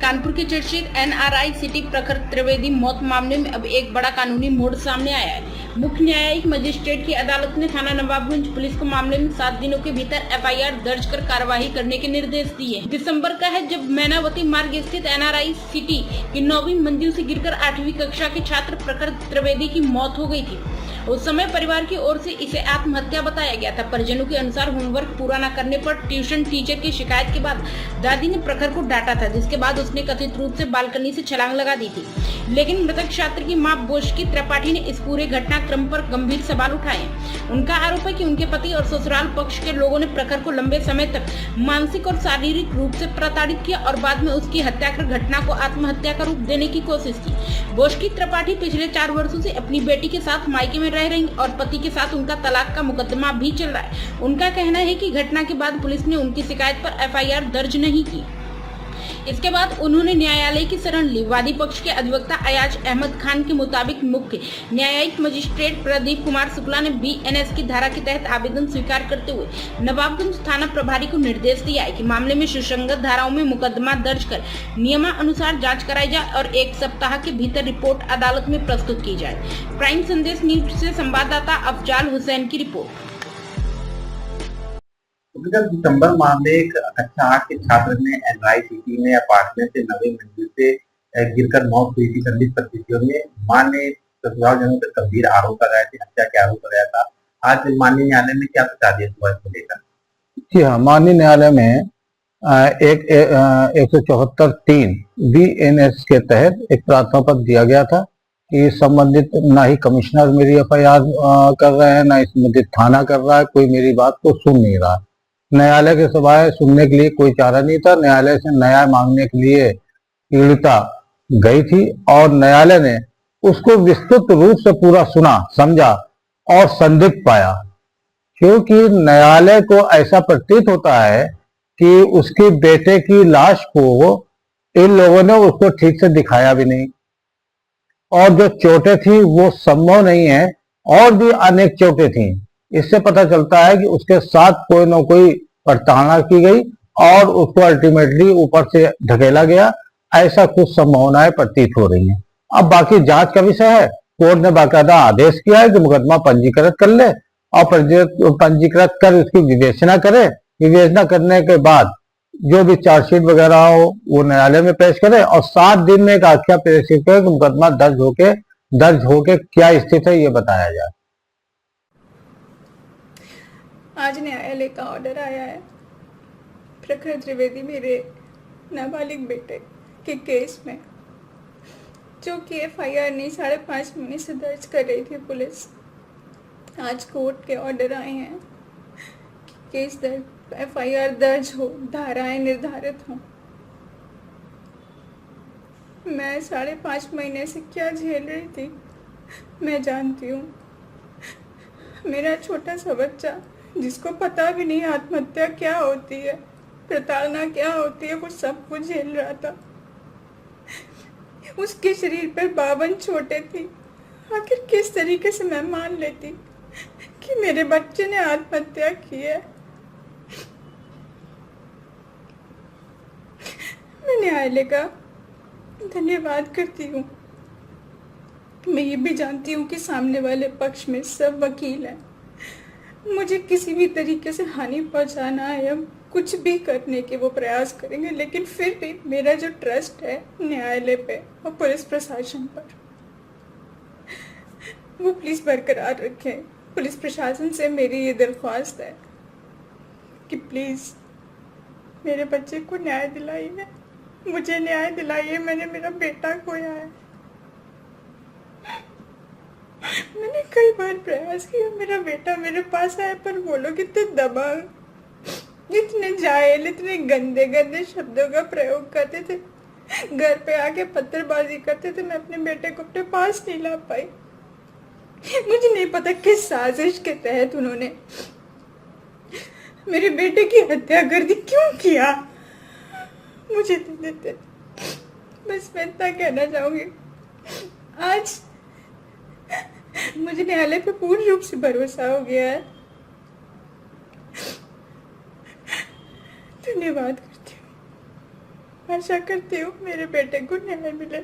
कानपुर के चर्चित NRI city प्रखर त्रिवेदी मौत मामले में अब एक बड़ा कानूनी मोड़ सामने आया है। मुख्य न्यायिक मजिस्ट्रेट की अदालत ने थाना नवाबगंज पुलिस को मामले में 7 दिनों के भीतर एफआईआर दर्ज कर कार्रवाई करने के निर्देश दिए। दिसंबर का है जब मैनावती मार्ग स्थित एनआरआई सिटी की 9वीं मंजिल से गिरकर 8वीं कक्षा के छात्र प्रखर त्रिवेदी की मौत हो गई थी। उस समय परिवार की ओर से इसे आत्महत्या बताया गया था। परिजनों के अनुसार होमवर्क पूरा न करने पर ट्यूशन टीचर की शिकायत के बाद दादी ने प्रखर को डांटा था, जिसके बाद उसने कथित रूप से बालकनी से छलांग लगा दी थी। लेकिन मृतक छात्र की मां बोशकी त्रिपाठी ने इस पूरे घटनाक्रम पर गंभीर सवाल उठाए। उनका आरोप है कि उनके पति और ससुराल पक्ष के लोगों ने प्रखर को लंबे समय तक मानसिक और शारीरिक रूप से प्रताड़ित किया और बाद में उसकी हत्या कर घटना को आत्महत्या का रूप देने की कोशिश की। बोशकी त्रिपाठी पिछले 4 वर्षों से अपनी बेटी के साथ मायके में रह रही और पति के साथ उनका तलाक का मुकदमा भी चल रहा है। उनका कहना है कि घटना के बाद पुलिस ने उनकी शिकायत पर एफआईआर दर्ज नहीं की। इसके बाद उन्होंने न्यायालय की शरण ली। वादी पक्ष के अधिवक्ता अयाज अहमद खान के मुताबिक मुख्य न्यायिक मजिस्ट्रेट प्रदीप कुमार शुक्ला ने बीएनएस की धारा के तहत आवेदन स्वीकार करते हुए नवाबगंज थाना प्रभारी को निर्देश दिया है कि मामले में सुसंगत धाराओं में मुकदमा दर्ज कर नियमानुसार जांच कराई जाए और 1 सप्ताह के भीतर रिपोर्ट अदालत में प्रस्तुत की जाए। क्राइम संदेश न्यूज से संवाददाता अफजाल हुसैन की रिपोर्ट। दिसंबर माह में एक कक्षा 8 के छात्र ने एनआरआई सिटी में अपार्टमेंट से 9वीं मंजिल से गिरकर मौत हुई थी। संदिग्ध परिस्थितियों में मां ने ससुराल जनों पर गंभीर आरोप लगाए थे, हत्या के आरोप लगाया था। आज माननीय न्यायालय में क्या आदेश हुआ इसको लेकर? जी हाँ, माननीय न्यायालय में 174(3) बीएनएस के तहत एक प्रार्थना पत्र दिया गया था कि संबंधित ना ही कमिश्नर मेरी एफआईआर कर रहे हैं, ना ही संबंधित थाना कर रहा है, कोई मेरी बात को सुन नहीं रहा। न्यायालय के सिवाय सुनने के लिए कोई चारा नहीं था। न्यायालय से न्याय मांगने के लिए पीड़िता गई थी और न्यायालय ने उसको विस्तृत रूप से पूरा सुना, समझा और संदिग्ध पाया, क्योंकि न्यायालय को ऐसा प्रतीत होता है कि उसके बेटे की लाश को इन लोगों ने उसको ठीक से दिखाया भी नहीं और जो चोटें थी वो संभव नहीं है और भी अनेक चोटें थी। इससे पता चलता है कि उसके साथ कोई न कोई प्रताड़ना की गई और उसको अल्टीमेटली ऊपर से ढकेला गया, ऐसा कुछ संभावनाएं प्रतीत हो रही हैं। अब बाकी जांच का विषय है। कोर्ट ने बाकायदा आदेश किया है कि मुकदमा पंजीकृत कर ले और पंजीकृत कर उसकी विवेचना करे। विवेचना करने के बाद जो भी चार्जशीट वगैरह हो वो न्यायालय में पेश करे और 7 दिन में एक आख्या पेश करे कि मुकदमा दर्ज होके क्या स्थिति है ये बताया जाए। आज न्यायालय का ऑर्डर आया है प्रखर त्रिवेदी मेरे नाबालिग बेटे के केस में, जो कि एफआईआर नहीं 5.5 महीने से दर्ज कर रही थी पुलिस। आज कोर्ट के ऑर्डर आए हैं कि केस दर्ज एफआईआर दर्ज हो, धाराएं निर्धारित हों। मैं 5.5 महीने से क्या झेल रही थी मैं जानती हूँ। मेरा छोटा सा बच्चा जिसको पता भी नहीं आत्महत्या क्या होती है, प्रताड़ना क्या होती है, वो सब कुछ झेल रहा था। उसके शरीर पर 52 चोटें थी। आखिर किस तरीके से मैं मान लेती कि मेरे बच्चे ने आत्महत्या की है। मैं न्यायालय का धन्यवाद करती हूँ। मैं ये भी जानती हूँ कि सामने वाले पक्ष में सब वकील हैं, मुझे किसी भी तरीके से हानि पहुंचाना है या कुछ भी करने के वो प्रयास करेंगे, लेकिन फिर भी मेरा जो ट्रस्ट है न्यायालय पे और पुलिस प्रशासन पर, वो प्लीज बरकरार रखें। पुलिस प्रशासन से मेरी ये दरख्वास्त है कि प्लीज मेरे बच्चे को न्याय दिलाइए, मुझे न्याय दिलाइए। मैंने मेरा बेटा खोया है। मैंने कई बार प्रयास किया मेरा बेटा मेरे पास आए, पर वो लोग इतने दबंग, इतने जाहिल, इतने गंदे गंदे शब्दों का प्रयोग करते थे, घर पे आके पत्थरबाजी करते थे। मैं अपने बेटे को अपने पास नहीं ला पाई। मुझे नहीं पता किस साजिश के तहत उन्होंने मेरे बेटे की हत्या कर दी, क्यों किया मुझे दे देते। बस मैं इतना कहना चाहूंगी, आज मुझे न्यायालय पे पूर्ण रूप से भरोसा हो गया है। धन्यवाद करती हूँ। आशा करती हूँ मेरे बेटे को न्याय मिले।